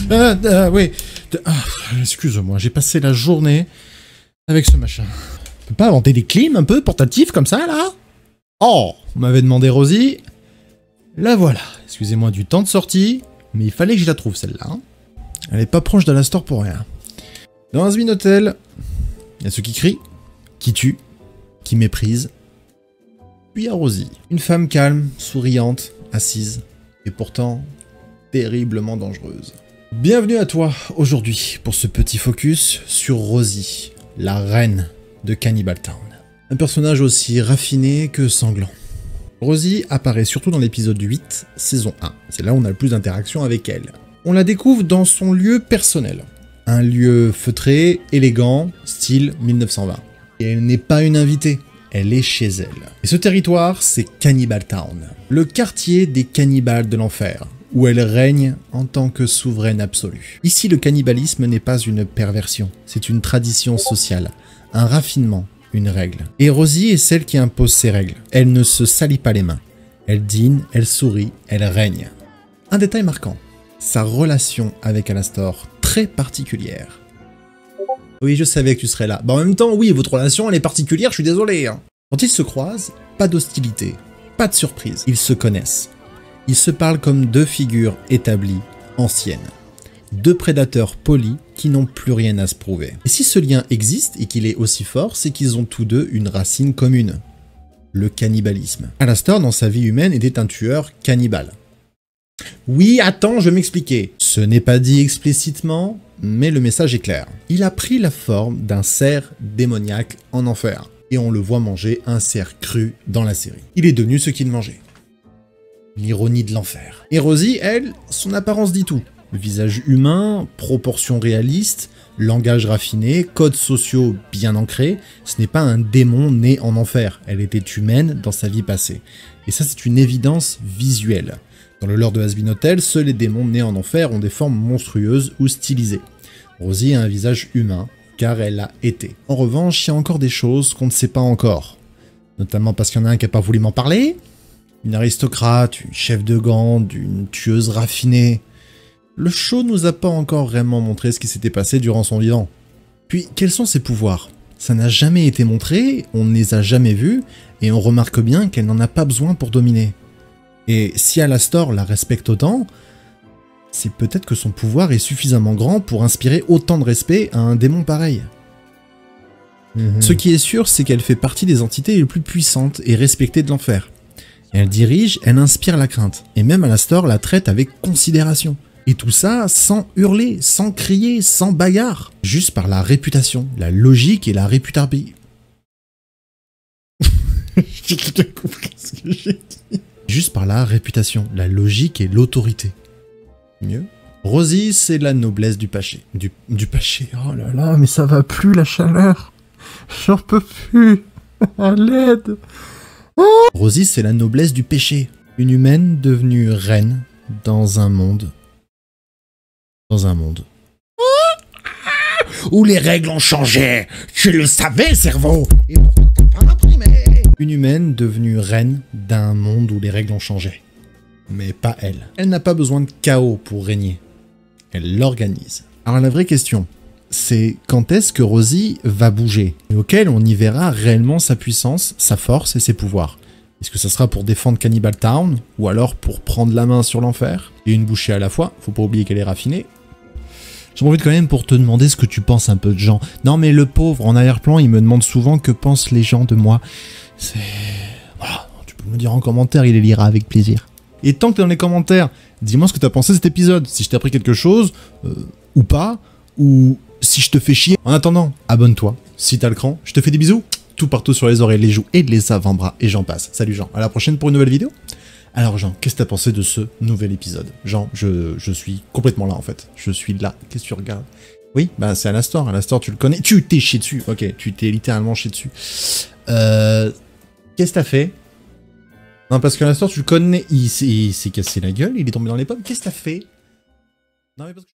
Oui. Excuse-moi, j'ai passé la journée avec ce machin. Tu peux pas inventer des clims un peu portatifs comme ça, là? Oh, on m'avait demandé Rosie. La voilà. Excusez-moi du temps de sortie, mais il fallait que je la trouve, celle-là. Hein. Elle est pas proche d'Alastor pour rien. Dans Hazbin Hotel, il y a ceux qui crient, qui tuent, qui méprisent. Puis il y a Rosie. Une femme calme, souriante, assise, et pourtant terriblement dangereuse. Bienvenue à toi aujourd'hui pour ce petit focus sur Rosie, la reine de Cannibal Town. Un personnage aussi raffiné que sanglant. Rosie apparaît surtout dans l'épisode 8, saison 1. C'est là où on a le plus d'interaction avec elle. On la découvre dans son lieu personnel. Un lieu feutré, élégant, style 1920. Et elle n'est pas une invitée, elle est chez elle. Et ce territoire, c'est Cannibal Town, le quartier des cannibales de l'enfer, où elle règne en tant que souveraine absolue. Ici, le cannibalisme n'est pas une perversion, c'est une tradition sociale, un raffinement, une règle. Et Rosie est celle qui impose ces règles. Elle ne se salit pas les mains. Elle dîne, elle sourit, elle règne. Un détail marquant, sa relation avec Alastor, très particulière. Oui, je savais que tu serais là. Bah en même temps, oui, votre relation, elle est particulière, je suis désolé. Hein. Quand ils se croisent, pas d'hostilité, pas de surprise. Ils se connaissent. Ils se parlent comme deux figures établies, anciennes. Deux prédateurs polis qui n'ont plus rien à se prouver. Et si ce lien existe et qu'il est aussi fort, c'est qu'ils ont tous deux une racine commune. Le cannibalisme. Alastor, dans sa vie humaine, était un tueur cannibale. Oui, attends, je vais m'expliquer. Ce n'est pas dit explicitement, mais le message est clair. Il a pris la forme d'un cerf démoniaque en enfer. Et on le voit manger un cerf cru dans la série. Il est devenu ce qu'il mangeait. L'ironie de l'enfer. Et Rosie, elle, son apparence dit tout. Le visage humain, proportions réalistes, langage raffiné, codes sociaux bien ancrés, ce n'est pas un démon né en enfer, elle était humaine dans sa vie passée. Et ça c'est une évidence visuelle. Dans le lore de Hazbin Hotel, seuls les démons nés en enfer ont des formes monstrueuses ou stylisées. Rosie a un visage humain, car elle l'a été. En revanche, il y a encore des choses qu'on ne sait pas encore. Notamment parce qu'il y en a un qui n'a pas voulu m'en parler. Une aristocrate, une chef de gande, une tueuse raffinée. Le show nous a pas encore vraiment montré ce qui s'était passé durant son vivant. Puis, quels sont ses pouvoirs? Ça n'a jamais été montré, on ne les a jamais vus, et on remarque bien qu'elle n'en a pas besoin pour dominer. Et si Alastor la respecte autant, c'est peut-être que son pouvoir est suffisamment grand pour inspirer autant de respect à un démon pareil. Ce qui est sûr, c'est qu'elle fait partie des entités les plus puissantes et respectées de l'enfer. Elle dirige, elle inspire la crainte, et même Alastor la traite avec considération. Et tout ça sans hurler, sans crier, sans bagarre. Juste par la réputation, la logique et la réputation. J'ai tout compris ce que j'ai dit. Juste par la réputation, la logique et l'autorité. Mieux. Rosie, c'est la noblesse du paché. Du paché. Oh là là, mais ça va plus la chaleur. J'en peux plus. À l'aide. Oh. Rosie, c'est la noblesse du péché. Une humaine devenue reine dans un monde. Où les règles ont changé. Tu le savais, cerveau. Et pourquoi t'as pas imprimé? Une humaine devenue reine d'un monde où les règles ont changé. Mais pas elle. Elle n'a pas besoin de chaos pour régner. Elle l'organise. Alors la vraie question, c'est quand est-ce que Rosie va bouger? Et auquel on y verra réellement sa puissance, sa force et ses pouvoirs. Est-ce que ça sera pour défendre Cannibal Town, ou alors pour prendre la main sur l'enfer? Et une bouchée à la fois, faut pas oublier qu'elle est raffinée. J'en profite quand même pour te demander ce que tu penses un peu de Jean. Non mais le pauvre, en arrière-plan, il me demande souvent que pensent les gens de moi. C'est... Voilà, tu peux me le dire en commentaire, il les lira avec plaisir. Et tant que t'es dans les commentaires, dis-moi ce que t'as pensé de cet épisode. Si je t'ai appris quelque chose, ou pas, ou si je te fais chier. En attendant, abonne-toi, si t'as le cran, je te fais des bisous. Tout partout sur les oreilles, les joues et les avant-bras, et j'en passe. Salut Jean, à la prochaine pour une nouvelle vidéo. Alors Jean, qu'est-ce que t'as pensé de ce nouvel épisode? Jean, je suis complètement là en fait. Je suis là, qu'est-ce que tu regardes? Oui, bah c'est Alastor, Alastor tu le connais. Tu t'es chié dessus, ok, tu t'es littéralement chié dessus. Qu'est-ce que t'as fait? Non, parce qu'Alastor tu le connais, il s'est cassé la gueule, il est tombé dans les pommes. Qu'est-ce que t'as fait? Non mais parce que...